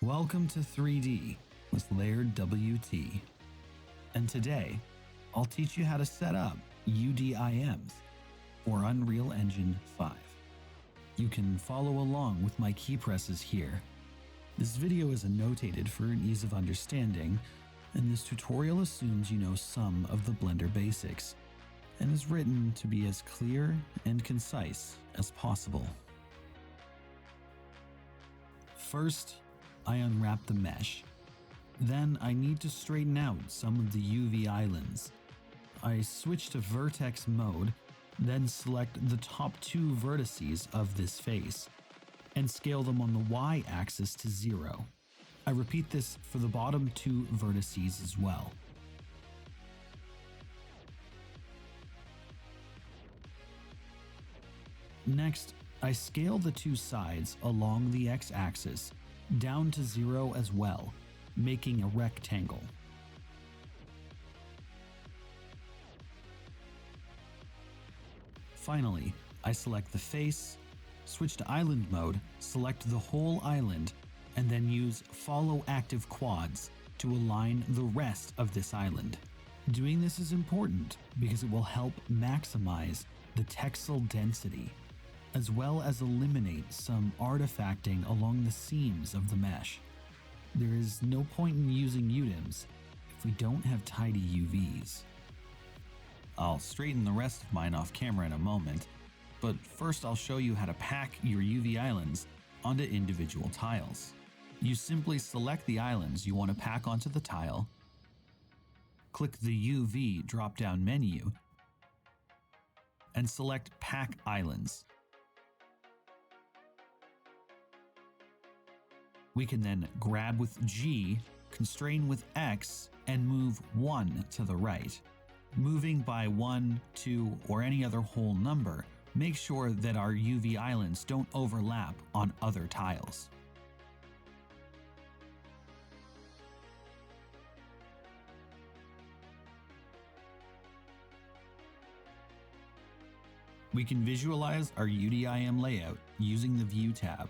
Welcome to 3D with Layered WT. And today, I'll teach you how to set up UDIMs for Unreal Engine 5. You can follow along with my key presses here. This video is annotated for an ease of understanding, and this tutorial assumes you know some of the Blender basics, and is written to be as clear and concise as possible. First, I unwrap the mesh. Then I need to straighten out some of the UV islands. I switch to vertex mode, then select the top two vertices of this face, and scale them on the Y-axis to 0. I repeat this for the bottom two vertices as well. Next, I scale the two sides along the X-axis down to 0 as well, making a rectangle. Finally, I select the face, switch to island mode, select the whole island, and then use follow active quads to align the rest of this island. Doing this is important because it will help maximize the texel density, as well as eliminate some artifacting along the seams of the mesh. There is no point in using UDIMs if we don't have tidy UVs. I'll straighten the rest of mine off camera in a moment, but first I'll show you how to pack your UV islands onto individual tiles. You simply select the islands you want to pack onto the tile, click the UV drop-down menu, and select Pack Islands. We can then grab with G, constrain with X, and move 1 to the right. Moving by 1, 2, or any other whole number, make sure that our UV islands don't overlap on other tiles. We can visualize our UDIM layout using the View tab.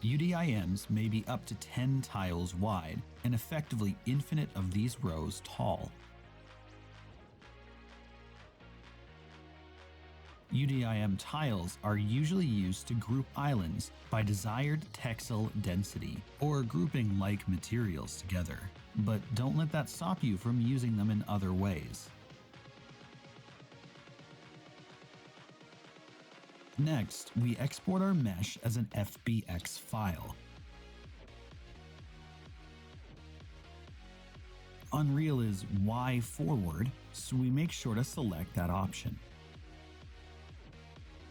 UDIMs may be up to 10 tiles wide and effectively infinite of these rows tall. UDIM tiles are usually used to group islands by desired texel density or grouping like materials together, but don't let that stop you from using them in other ways. Next, we export our mesh as an FBX file. Unreal is Y forward, so we make sure to select that option.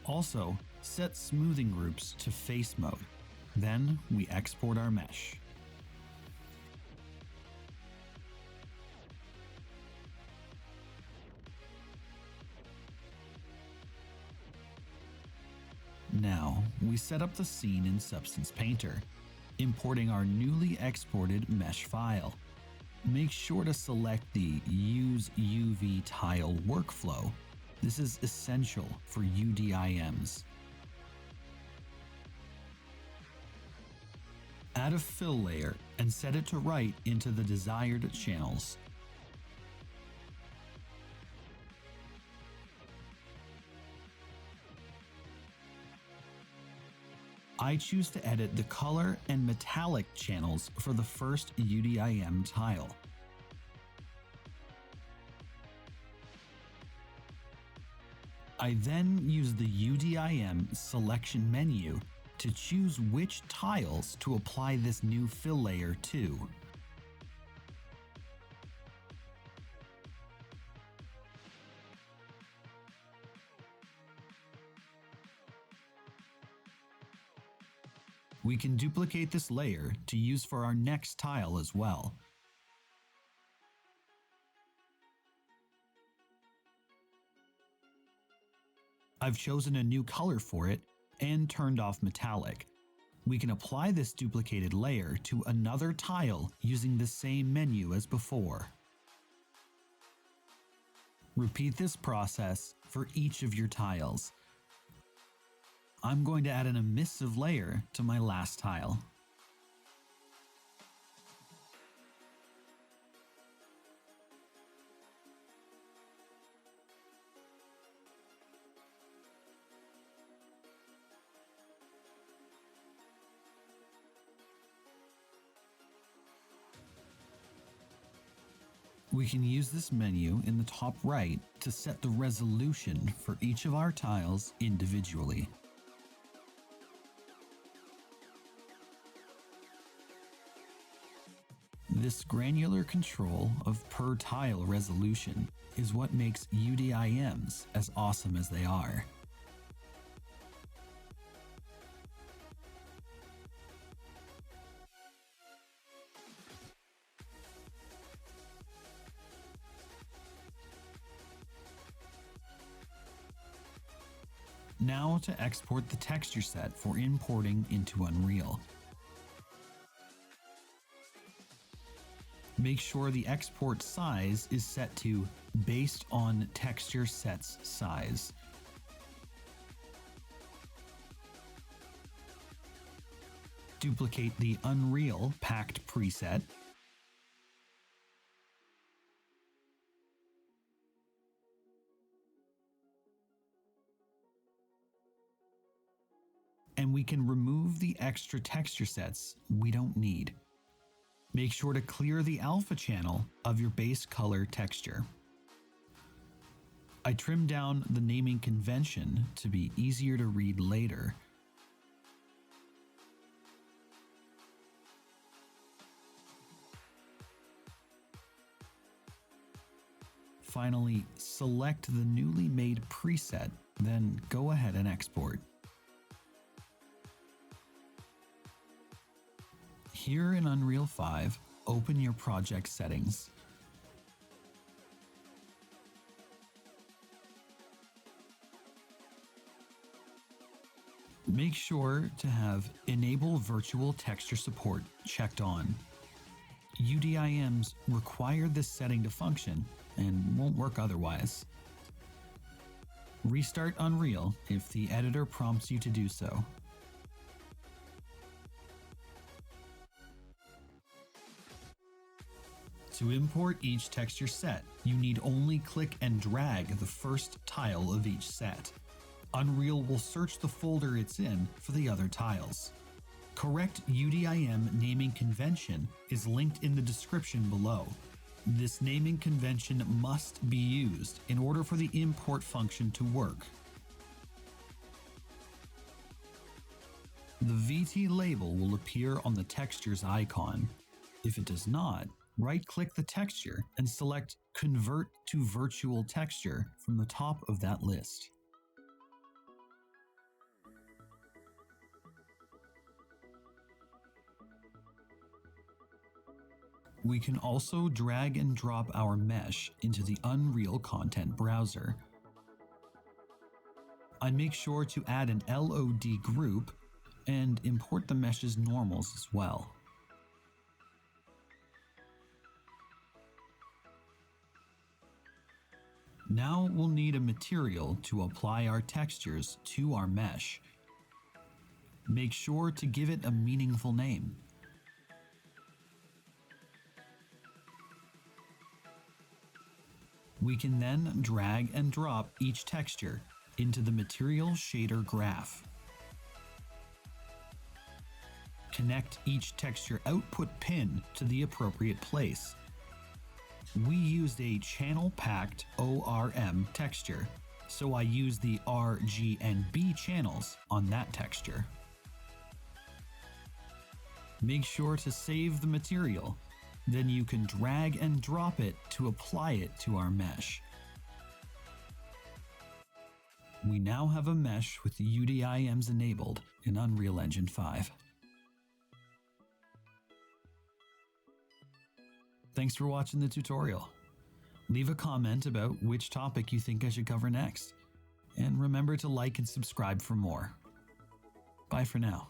Also, set smoothing groups to face mode. Then we export our mesh. Now, we set up the scene in Substance Painter, importing our newly exported mesh file. Make sure to select the Use UV Tile workflow. This is essential for UDIMs. Add a fill layer and set it to right into the desired channels. I choose to edit the color and metallic channels for the first UDIM tile. I then use the UDIM selection menu to choose which tiles to apply this new fill layer to. We can duplicate this layer to use for our next tile as well. I've chosen a new color for it and turned off metallic. We can apply this duplicated layer to another tile using the same menu as before. Repeat this process for each of your tiles. I'm going to add an emissive layer to my last tile. We can use this menu in the top right to set the resolution for each of our tiles individually. This granular control of per tile resolution is what makes UDIMs as awesome as they are. Now to export the texture set for importing into Unreal. Make sure the export size is set to based on texture set's size. Duplicate the Unreal packed preset. And we can remove the extra texture sets we don't need. Make sure to clear the alpha channel of your base color texture. I trimmed down the naming convention to be easier to read later. Finally, select the newly made preset, then go ahead and export. Here in Unreal 5, open your project settings. Make sure to have Enable Virtual Texture Support checked on. UDIMs require this setting to function and won't work otherwise. Restart Unreal if the editor prompts you to do so. To import each texture set, you need only click and drag the first tile of each set. Unreal will search the folder it's in for the other tiles. Correct UDIM naming convention is linked in the description below. This naming convention must be used in order for the import function to work. The VT label will appear on the texture's icon. If it does not, right-click the texture and select Convert to Virtual Texture from the top of that list. We can also drag and drop our mesh into the Unreal Content Browser. I make sure to add an LOD group and import the mesh's normals as well. Now we'll need a material to apply our textures to our mesh. Make sure to give it a meaningful name. We can then drag and drop each texture into the material shader graph. Connect each texture output pin to the appropriate place. We used a channel-packed ORM texture, so I used the R, G, and B channels on that texture. Make sure to save the material, then you can drag and drop it to apply it to our mesh. We now have a mesh with UDIMs enabled in Unreal Engine 5. Thanks for watching the tutorial. Leave a comment about which topic you think I should cover next. And remember to like and subscribe for more. Bye for now.